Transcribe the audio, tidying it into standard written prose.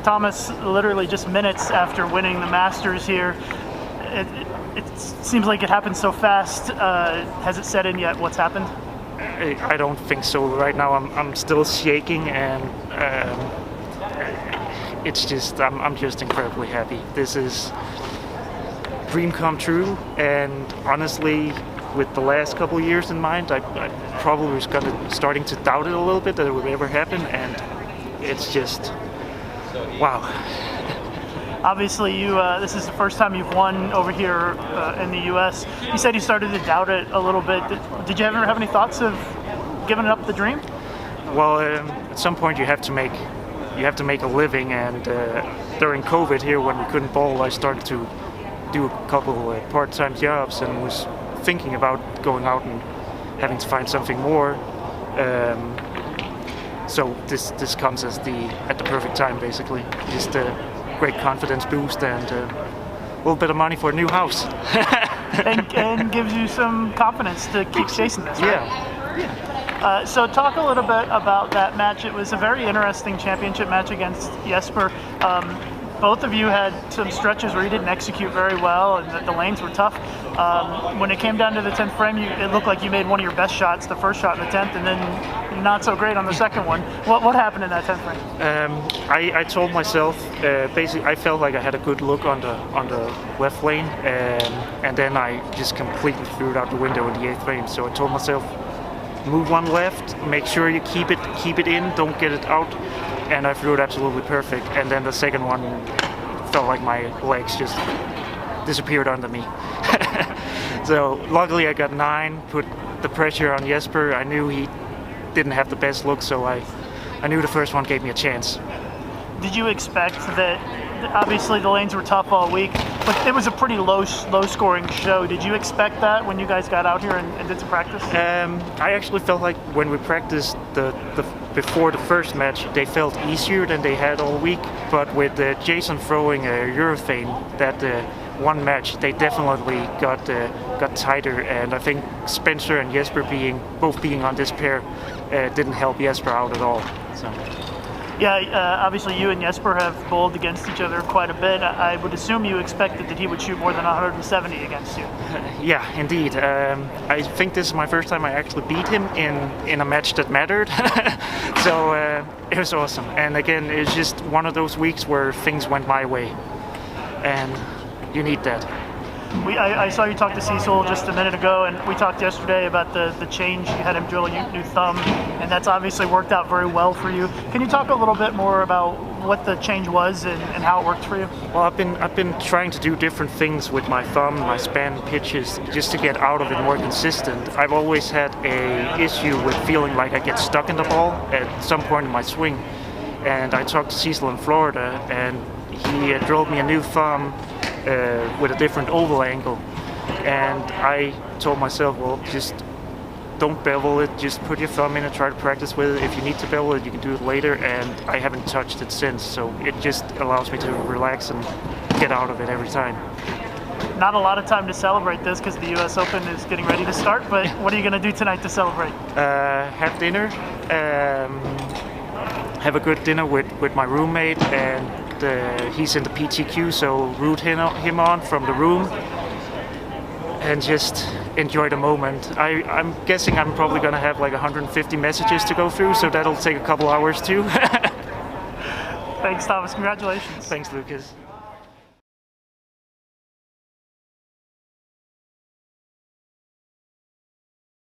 Thomas, literally just minutes after winning the Masters here, it seems like it happened so fast. Has it set in yet? What's happened? I don't think so. Right now I'm still shaking, and it's just I'm just incredibly happy. This is dream come true, and honestly, with the last couple of years in mind, I probably was starting to doubt it a little bit that it would ever happen, and it's just wow. Obviously, this is the first time you've won over here in the U.S. You said you started to doubt it a little bit. Did you ever have any thoughts of giving up the dream? Well, at some point you have to make a living, and during COVID here, when we couldn't bowl, I started to do a couple of part-time jobs and was thinking about going out and having to find something more. So this comes at the perfect time, basically. Just a great confidence boost and a little bit of money for a new house. and gives you some confidence to keep chasing this, right? Yeah. So talk a little bit about that match. It was a very interesting championship match against Jesper. Both of you had some stretches where you didn't execute very well, and the lanes were tough. When it came down to the 10th frame, it looked like you made one of your best shots, the first shot in the 10th, and then not so great on the second one. What happened in that 10th frame? I told myself, basically, I felt like I had a good look on the left lane, and then I just completely threw it out the window in the 8th frame. So I told myself, move one left, make sure you keep it in, don't get it out. And I threw it absolutely perfect. And then the second one felt like my legs just disappeared under me. So luckily I got 9, put the pressure on Jesper. I knew he didn't have the best look, so I knew the first one gave me a chance. Did you expect that? Obviously the lanes were tough all week, but it was a pretty low scoring show. Did you expect that when you guys got out here and did some practice? I actually felt like when we practiced before the first match, they felt easier than they had all week. But with Jason throwing a urethane, that one match, they definitely got tighter. And I think Spencer and Jesper both being on this pair didn't help Jesper out at all. So. Yeah, obviously you and Jesper have bowled against each other quite a bit. I would assume you expected that he would shoot more than 170 against you. Yeah, indeed. I think this is my first time I actually beat him in a match that mattered. So it was awesome. And again, it's just one of those weeks where things went my way. And you need that. I saw you talk to Cecil just a minute ago, and we talked yesterday about the change. You had him drill a new thumb, and that's obviously worked out very well for you. Can you talk a little bit more about what the change was and how it worked for you? Well, I've been trying to do different things with my thumb, my span pitches, just to get out of it more consistent. I've always had a issue with feeling like I get stuck in the ball at some point in my swing. And I talked to Cecil in Florida, and he drilled me a new thumb with a different oval angle, and I told myself, well, just don't bevel it, just put your thumb in and try to practice with it. If you need to bevel it, you can do it later, and I haven't touched it since, so it just allows me to relax and get out of it every time. Not a lot of time to celebrate this because the US Open is getting ready to start, but what are you going to do tonight to celebrate? Have dinner, have a good dinner with my roommate, and he's in the PTQ, so root him on from the room and just enjoy the moment. I'm guessing I'm probably going to have like 150 messages to go through, so that'll take a couple hours too. Thanks, Thomas. Congratulations. Thanks, Lucas.